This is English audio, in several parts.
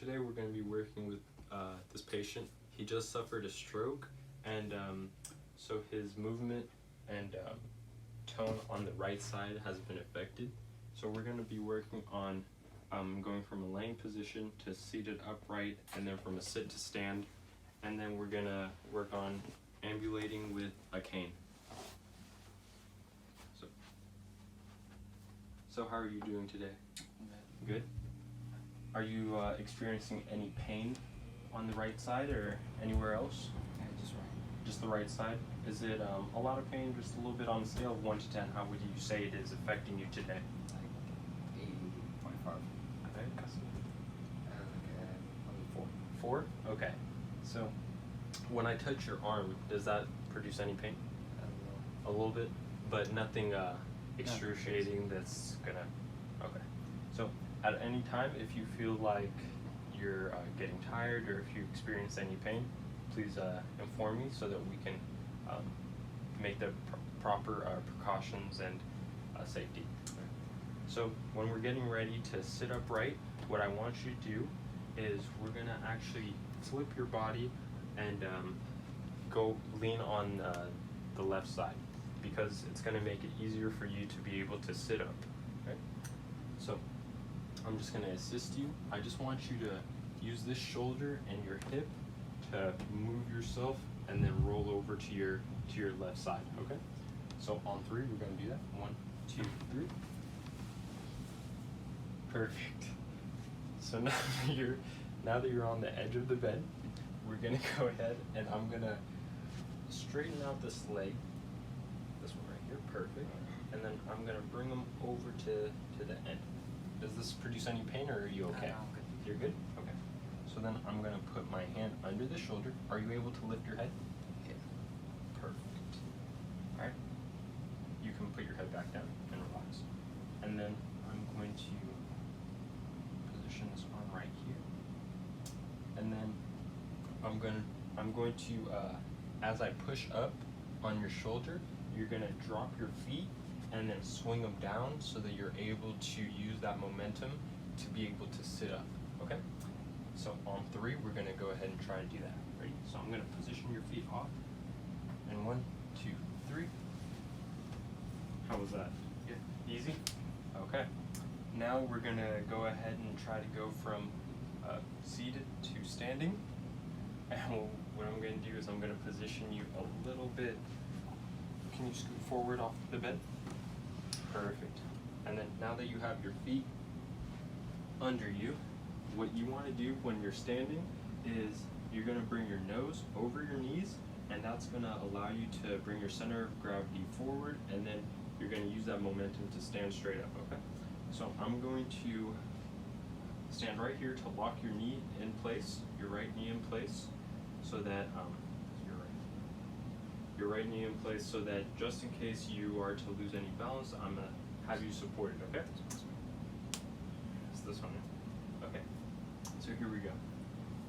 Today we're going to be working with this patient. He just suffered a stroke, and so his movement and tone on the right side has been affected. So we're going to be working on going from a laying position to seated upright, and then from a sit to stand, and then we're going to work on ambulating with a cane. So how are you doing today? Good? Are you experiencing any pain on the right side or anywhere else? Yeah, just right. Just the right side? Is it a lot of pain, just a little bit on a scale of 1 to 10? How would you say it is affecting you today? Like 8.5. Okay. Like 4. 4? Okay. So when I touch your arm, does that produce any pain? I don't know. A little bit, but nothing excruciating that's gonna. Okay. So at any time, if you feel like you're getting tired or if you experience any pain, please inform me so that we can make the proper precautions and safety. So when we're getting ready to sit upright, what I want you to do is we're gonna actually flip your body and go lean on the left side, because it's going to make it easier for you to be able to sit up. Okay? So I'm just going to assist you. I just want you to use this shoulder and your hip to move yourself and then roll over to your left side. Okay? So on 3, we're going to do that. 1, 2, 3. Perfect. So now that you're on the edge of the bed, we're going to go ahead and I'm going to straighten out this leg. This one right here, perfect. And then I'm gonna bring them over to the end. Does this produce any pain, or are you okay? No, I'm good. You're good? Okay. So then I'm gonna put my hand under the shoulder. Are you able to lift your head? Yeah. Perfect. Alright. You can put your head back down and relax. And then I'm going to position this arm right here. And then I'm going to as I push up on your shoulder, you're going to drop your feet and then swing them down so that you're able to use that momentum to be able to sit up, okay? So on 3, we're going to go ahead and try to do that. Ready? So I'm going to position your feet off. And 1, 2, 3. How was that? Yeah. Easy? Okay. Now we're going to go ahead and try to go from seated to standing. And what I'm going to do is I'm going to position you a little bit. Can you scoot forward off the bed? Perfect. And then now that you have your feet under you, what you want to do when you're standing is you're going to bring your nose over your knees, and that's going to allow you to bring your center of gravity forward, and then you're going to use that momentum to stand straight up, okay? So I'm going to stand right here to lock your knee in place, your right knee in place, so that your right knee in place, so that just in case you are to lose any balance, I'm gonna have you supported. Okay? It's this one. Okay. So here we go.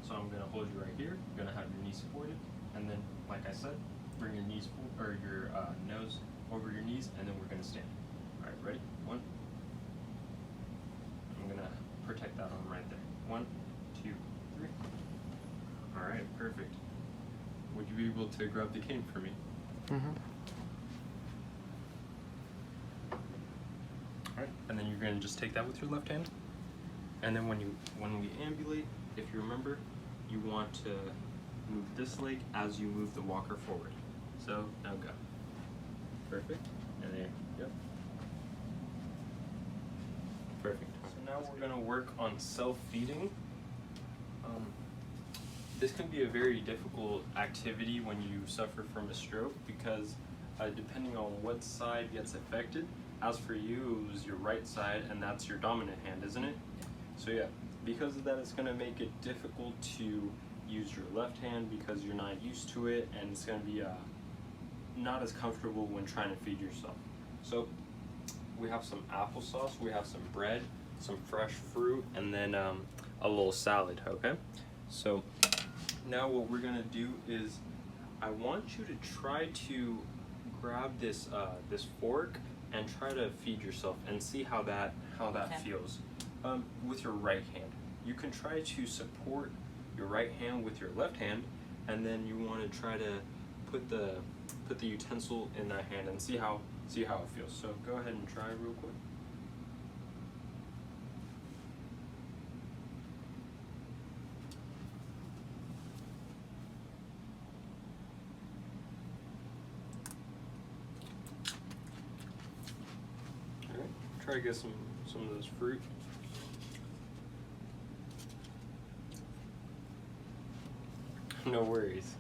So I'm gonna hold you right here. You're gonna have your knee supported, and then, like I said, bring your knees or your nose over your knees, and then we're gonna stand. All right, ready? 1. I'm gonna protect that arm right there. 1, 2, 3. All right, perfect. Would you be able to grab the cane for me? Mm-hmm. All right, and then you're gonna just take that with your left hand, and then when we ambulate, if you remember, you want to move this leg as you move the walker forward. So now go. Perfect. And there. Yep. Perfect. So now we're gonna work on self-feeding. This can be a very difficult activity when you suffer from a stroke, because depending on what side gets affected, as for you, it was your right side, and that's your dominant hand, isn't it? So yeah, because of that, it's going to make it difficult to use your left hand because you're not used to it, and it's going to be not as comfortable when trying to feed yourself. So we have some applesauce, we have some bread, some fresh fruit, and then a little salad, okay? So now what we're gonna do is I want you to try to grab this this fork and try to feed yourself and see how that Okay. feels with your right hand. you can try to support your right hand with your left hand, and then you want to try to put the utensil in that hand and see how it feels. So go ahead and try real quick. Alright, try to get some of this fruit. No worries.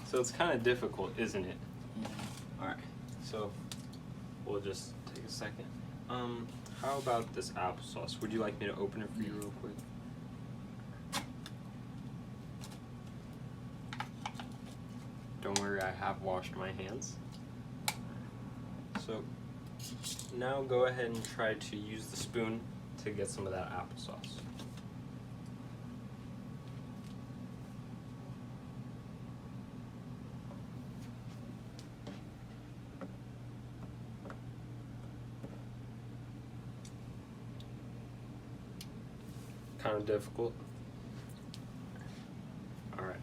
So it's kind of difficult, isn't it? Alright, so we'll just take a second. How about this applesauce? Would you like me to open it for you real quick? Don't worry, I have washed my hands. So now go ahead and try to use the spoon to get some of that applesauce. Kind of difficult. Alright,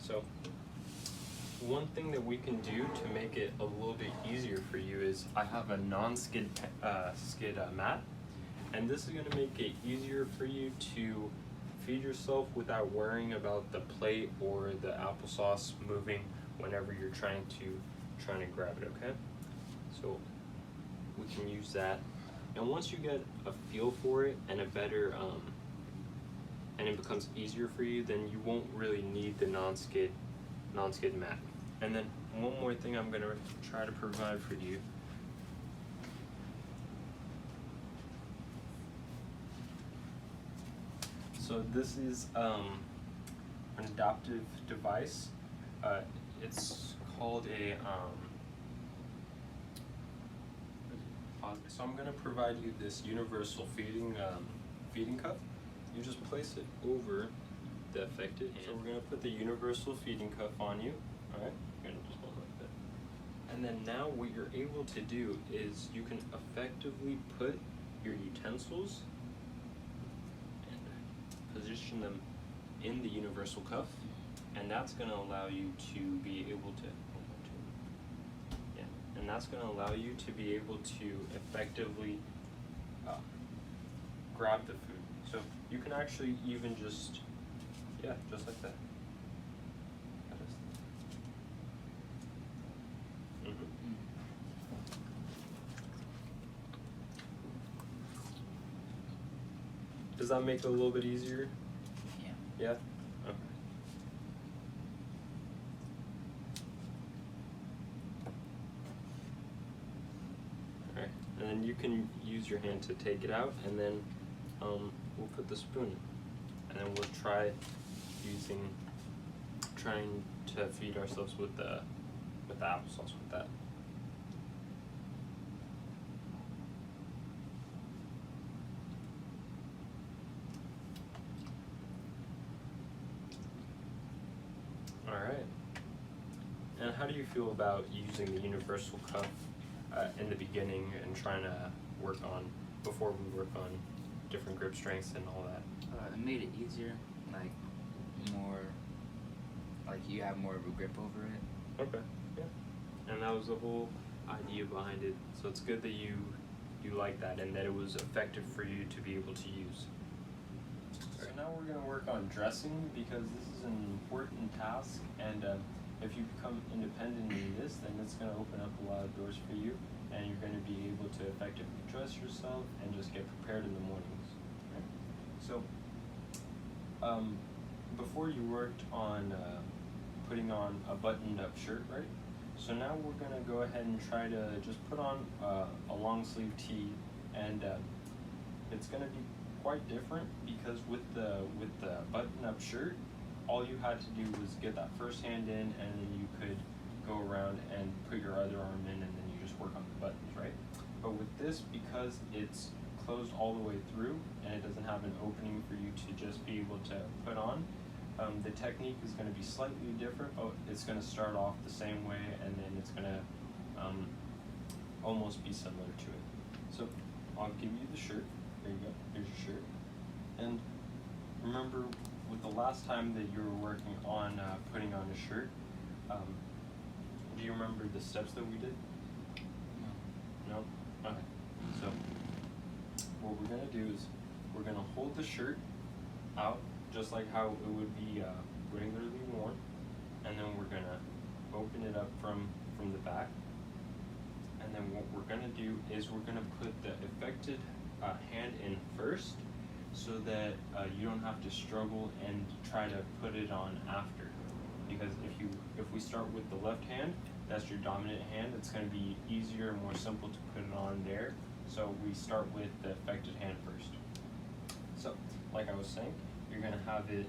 so one thing that we can do to make it a little bit easier for you is I have a non-skid skid mat, and this is going to make it easier for you to feed yourself without worrying about the plate or the applesauce moving whenever you're trying to grab it, okay? So we can use that, and once you get a feel for it and a better and it becomes easier for you, then you won't really need the non-skid mat. And then one more thing I'm gonna try to provide for you. So this is an adaptive device. It's called a so I'm gonna provide you this universal feeding cup. You just place it over the affected hand. So we're gonna put the universal feeding cup on you. Alright, you're gonna just hold it like that. And then now what you're able to do is you can effectively put your utensils and position them in the universal cup, and that's gonna allow you to be able to and that's gonna allow you to be able to effectively grab the food. So you can actually even just like that. Does that make it a little bit easier? Yeah. Yeah? Okay. Alright, and then you can use your hand to take it out, and then we'll put the spoon in. And then we'll try trying to feed ourselves with the applesauce with that. Alright. And how do you feel about using the universal cup in the beginning and trying to before we work on different grip strengths and all that? It made it easier, like you have more of a grip over it. Okay, yeah. And that was the whole idea behind it. So it's good that you like that and that it was effective for you to be able to use. So now we're going to work on dressing, because this is an important task, and if you become independent in this, then it's going to open up a lot of doors for you, and you're going to be able to effectively dress yourself and just get prepared in the mornings. Right? So before you worked on putting on a buttoned up shirt, right? So now we're going to go ahead and try to just put on a long sleeve tee, and it's going to be quite different, because with the button up shirt, all you had to do was get that first hand in, and then you could go around and put your other arm in, and then you just work on the buttons, right? But with this, because it's closed all the way through and it doesn't have an opening for you to just be able to put on, the technique is going to be slightly different, but it's going to start off the same way, and then it's going to almost be similar to it. So I'll give you the shirt. There you go. Here's your shirt. And remember with the last time that you were working on putting on a shirt, do you remember the steps that we did? No? Okay. So, what we're going to do is we're going to hold the shirt out just like how it would be regularly worn, and then we're going to open it up from the back. And then what we're going to do is we're going to put the affected hand in first, so that you don't have to struggle and try to put it on after. Because if we start with the left hand, that's your dominant hand, it's going to be easier and more simple to put it on there. So we start with the affected hand first. So, like I was saying, you're going to have it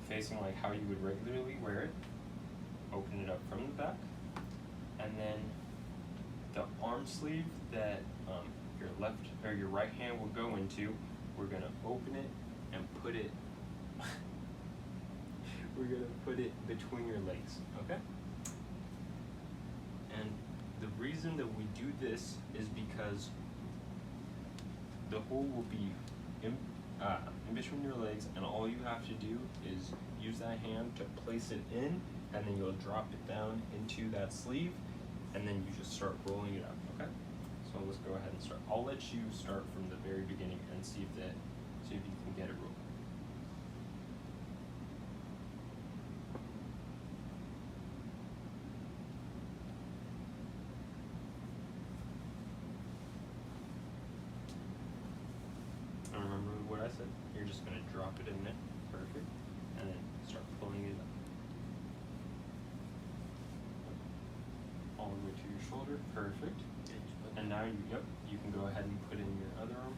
facing like how you would regularly wear it. Open it up from the back, and then the arm sleeve that your left or your right hand will go into, we're gonna open it and put it. We're gonna put it between your legs, okay? And the reason that we do this is because the hole will be in between your legs, and all you have to do is use that hand to place it in, and then you'll drop it down into that sleeve, and then you just start rolling it up, okay? So let's go ahead and start. I'll let you start from the very beginning and see if you can get it rolling. And remember what I said. You're just gonna drop it in there, perfect, and then start pulling it up. All the way to your shoulder, perfect. And now you can go ahead and put in your other arm.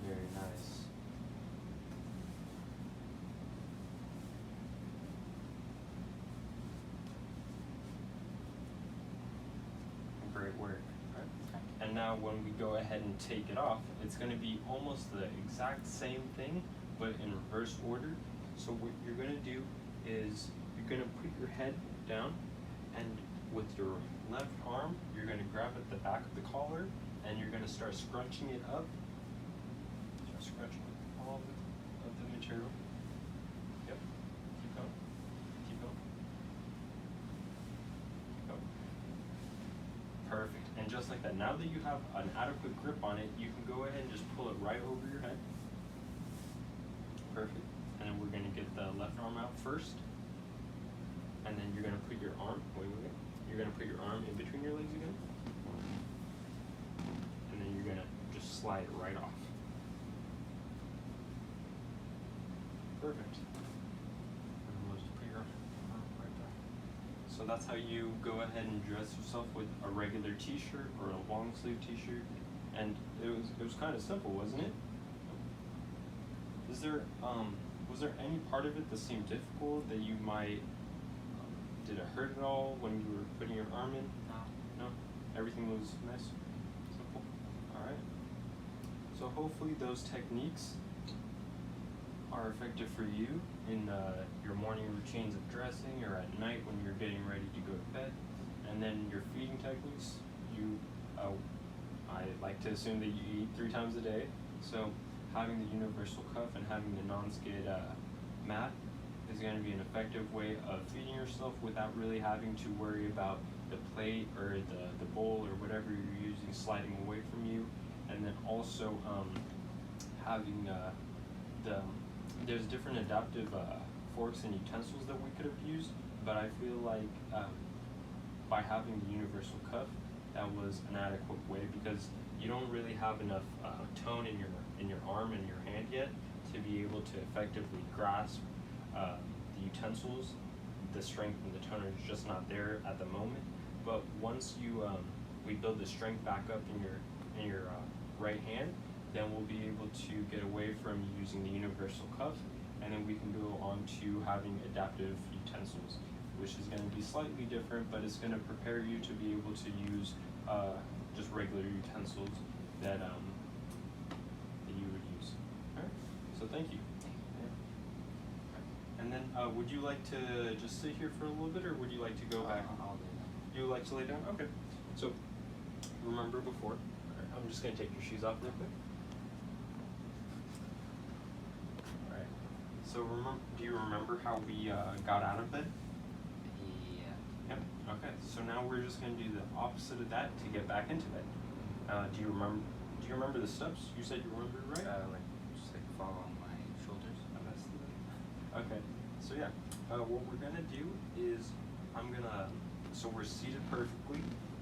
Very nice. Great work. Right. And now when we go ahead and take it off, it's going to be almost the exact same thing, but in reverse order. So what you're going to do is you're going to put your head down, and with your left arm, you're going to grab at the back of the collar, and you're going to start scrunching it up. Start scrunching all of the material. Yep. Keep going. Keep going. Keep going. Perfect. And just like that, now that you have an adequate grip on it, you can go ahead and just pull it right over your head. Perfect. And then we're going to get the left arm out first. And then you're going to put your arm, you're going to put your arm in between your legs again. And then you're going to just slide it right off. Perfect. And we'll just put your arm right there. So that's how you go ahead and dress yourself with a regular t-shirt or a long sleeve t-shirt. And it was kind of simple, wasn't it? Was there any part of it that seemed difficult that you might, did it hurt at all when you were putting your arm in? No? Everything was nice? Simple? Alright. So hopefully those techniques are effective for you in your morning routines of dressing, or at night when you're getting ready to go to bed. And then your feeding techniques, I like to assume that you eat 3 times a day. So having the universal cuff and having the non-skid mat is going to be an effective way of feeding yourself without really having to worry about the plate or the bowl or whatever you're using sliding away from you. And then also having there's different adaptive forks and utensils that we could have used, but I feel like by having the universal cuff, that was an adequate way, because you don't really have enough tone in your arm and your hand yet to be able to effectively grasp the utensils. The strength and the tone is just not there at the moment. But once we build the strength back up in your right hand, then we'll be able to get away from using the universal cuff, and then we can go on to having adaptive utensils, which is going to be slightly different, but it's going to prepare you to be able to use just regular utensils that you would use. All right. So thank you. And then, would you like to just sit here for a little bit, or would you like to go back? I'll do that. You would like to lay down? Okay. So, remember before, I'm just gonna take your shoes off real quick. Alright. So do you remember how we got out of bed? Yeah. Yep. Okay. So now we're just gonna do the opposite of that to get back into bed. Do you remember the steps? You said you remember, right? Like just like fall on my shoulders. Okay. So yeah, what we're gonna do is so we're seated perfectly.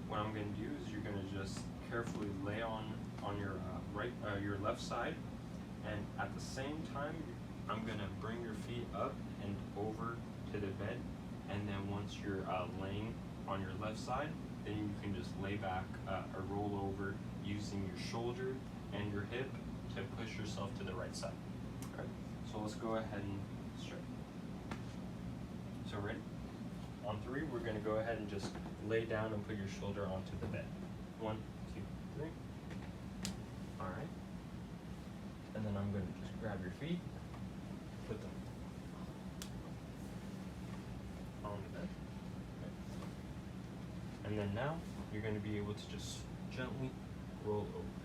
What I'm gonna do is you're gonna just carefully lay on your left side, and at the same time, I'm gonna bring your feet up and over to the bed, and then once you're laying on your left side, then you can just lay back or roll over using your shoulder and your hip to push yourself to the right side. Okay, so let's go ahead and stretch. So ready? On 3, we're gonna go ahead and just lay down and put your shoulder onto the bed. 1, 2, 3. All right. And then I'm gonna just grab your feet, put them on the bed. Okay. And then now you're gonna be able to just gently roll over.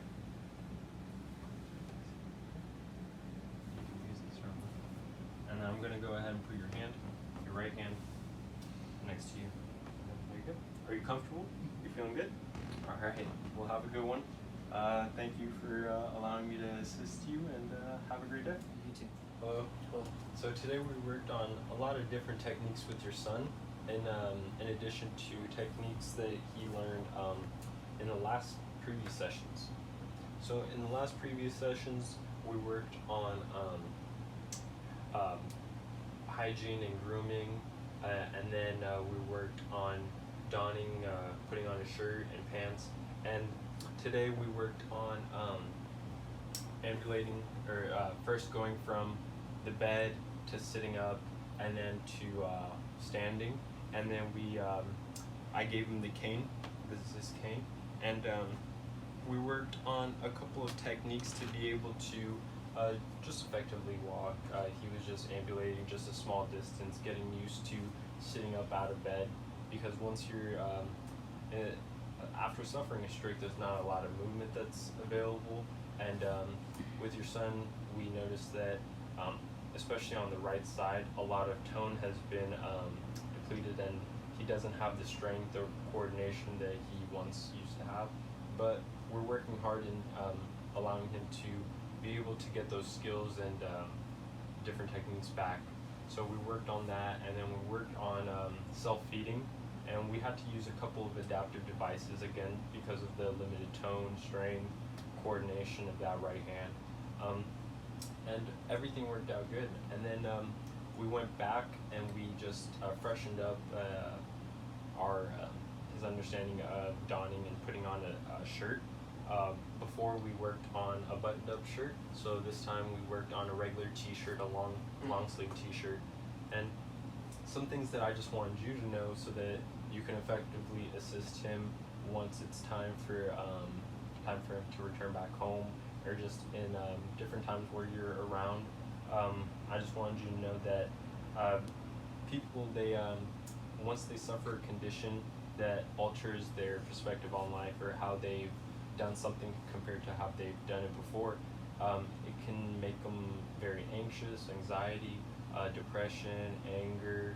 You can use this arm. And then I'm gonna go ahead and put your right hand next to you. There you go. Are you comfortable? You feeling good? All right. Well, have a good one. Thank you for allowing me to assist you, and have a great day. You too. Hello. So today we worked on a lot of different techniques with your son, and in addition to techniques that he learned in the last previous sessions. So in the last previous sessions, we worked on hygiene and grooming, and then we worked on donning, putting on a shirt and pants, and today we worked on ambulating, or first going from the bed to sitting up, and then to standing, and then I gave him the cane. This is his cane, and we worked on a couple of techniques to be able to just effectively walk. He was just ambulating just a small distance, getting used to sitting up out of bed, because once you're after suffering a stroke, there's not a lot of movement that's available, and with your son, we noticed that especially on the right side, a lot of tone has been depleted, and he doesn't have the strength or coordination that he once used to have. But we're working hard in allowing him to be able to get those skills and different techniques back. So we worked on that, and then we worked on self-feeding, and we had to use a couple of adaptive devices again because of the limited tone, strength, coordination of that right hand. And everything worked out good. And then we went back and we just freshened up his understanding of donning and putting on a shirt. Before we worked on a buttoned-up shirt, so this time we worked on a regular t-shirt, a long sleeve t-shirt. And some things that I just wanted you to know so that you can effectively assist him once it's time for him to return back home, or just in different times where you're around. I just wanted you to know that people, once they suffer a condition that alters their perspective on life, or how they've done something compared to how they've done it before, it can make them very anxious, anxiety, depression, anger,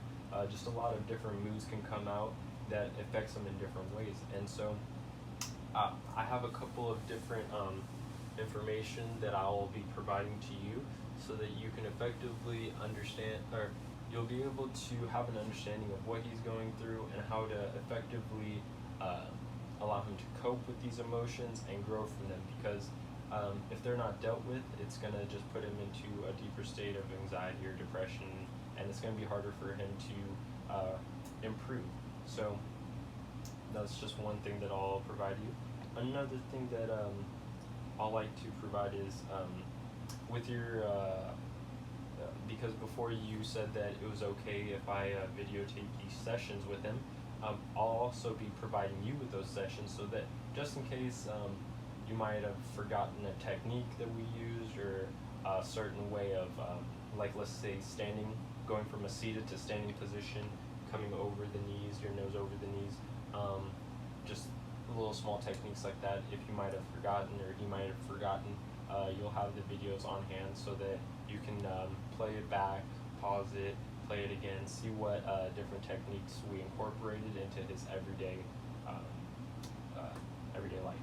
just a lot of different moods can come out that affects them in different ways. And so I have a couple of different information that I'll be providing to you so that you can effectively understand, or you'll be able to have an understanding of what he's going through and how to effectively allow him to cope with these emotions and grow from them, because if they're not dealt with, it's going to just put him into a deeper state of anxiety or depression, and it's going to be harder for him to improve. So that's just one thing that I'll provide you. Another thing that I'll like to provide is with your because before you said that it was okay if I videotape these sessions with him, I'll also be providing you with those sessions, so that just in case you might have forgotten a technique that we used, or a certain way of like, let's say, standing, going from a seated to standing position, coming over the knees, your nose over the knees, just little small techniques like that, if you might have forgotten or he might have forgotten, you'll have the videos on hand so that you can play it back, pause it, play it again, see what different techniques we incorporated into his everyday life.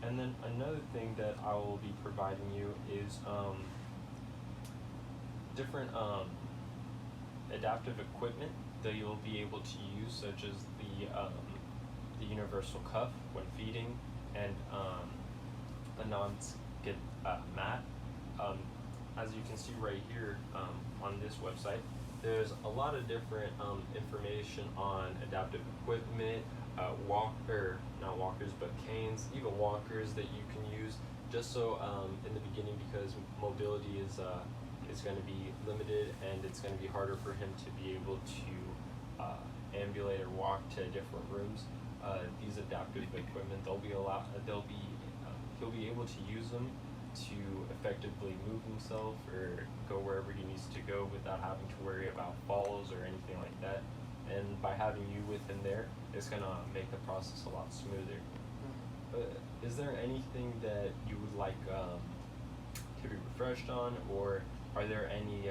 And then another thing that I will be providing you is different adaptive equipment that you'll be able to use, such as the universal cuff when feeding, and a non-skid mat. As you can see right here on this website, there's a lot of different information on adaptive equipment, not walkers, but canes, even walkers that you can use, just so in the beginning, because mobility is going to be limited and it's going to be harder for him to be able to ambulate or walk to different rooms. These adaptive equipment, he'll be able to use them to effectively move himself or go wherever he needs to go without having to worry about falls or anything like that. And by having you with him there, it's gonna make the process a lot smoother. Is there anything that you would like to be refreshed on, or are there any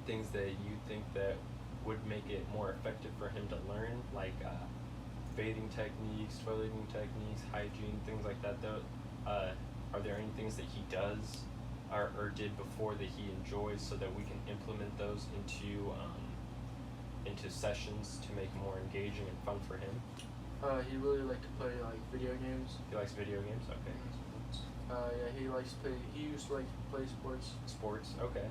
things that you think that would make it more effective for him to learn, like bathing techniques, toileting techniques, hygiene, things like that? Are there any things that he does or did before that he enjoys, so that we can implement those into sessions to make it more engaging and fun for him? He really liked to play like video games. He likes video games? Okay. Yeah, he used to like play sports. Sports, okay.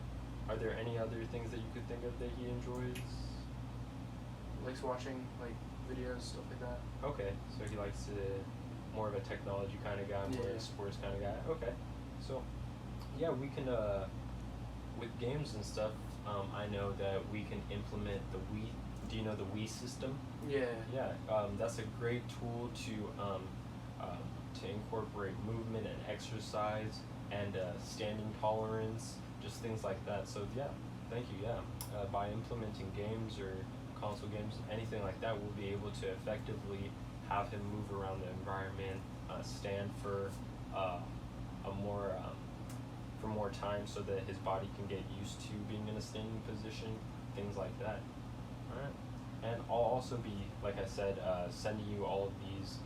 Are there any other things that you could think of that he enjoys? Likes watching like videos, stuff like that. Okay, so he likes more of a technology kind of guy, more of a sports kind of guy. Okay, so yeah, we can with games and stuff. I know that we can implement the Wii. Do you know the Wii system? Yeah. Yeah, that's a great tool to incorporate movement and exercise and standing tolerance, just things like that. So yeah, thank you. Yeah, by implementing games or console games, anything like that, we'll be able to effectively have him move around the environment, stand for more time, so that his body can get used to being in a standing position, things like that. All right. And I'll also be, like I said, sending you all of these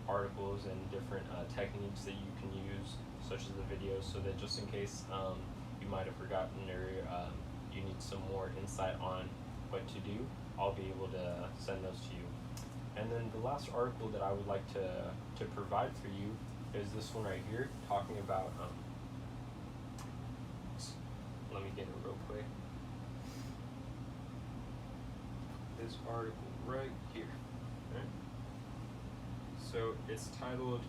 articles and different techniques that you can use, such as the videos, so that just in case you might have forgotten or you need some more insight on what to do, I'll be able to send those to you. And then the last article that I would like to provide for you is this one right here, talking about, let me get it real quick. This article right here. Right? So it's titled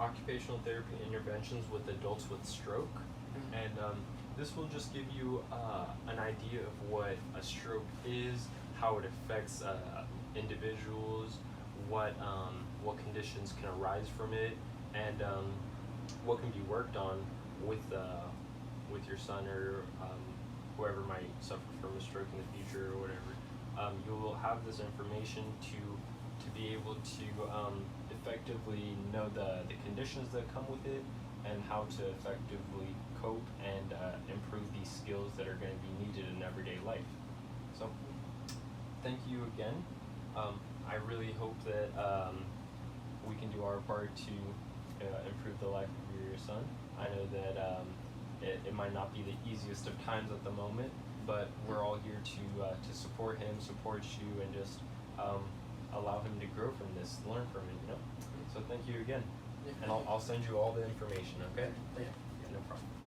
Occupational Therapy Interventions with Adults with Stroke. And this will just give you an idea of what a stroke is, how it affects individuals, what conditions can arise from it, and what can be worked on with your son or whoever might suffer from a stroke in the future or whatever. You will have this information to be able to effectively know the conditions that come with it, and how to effectively cope and improve these skills that are going to be needed in everyday life. So, thank you again. I really hope that we can do our part to improve the life of your son. I know that it might not be the easiest of times at the moment, but we're all here to support him, support you, and just allow him to grow from this, learn from it, you know? So thank you again. Yeah. And I'll send you all the information, okay? Yeah. No problem.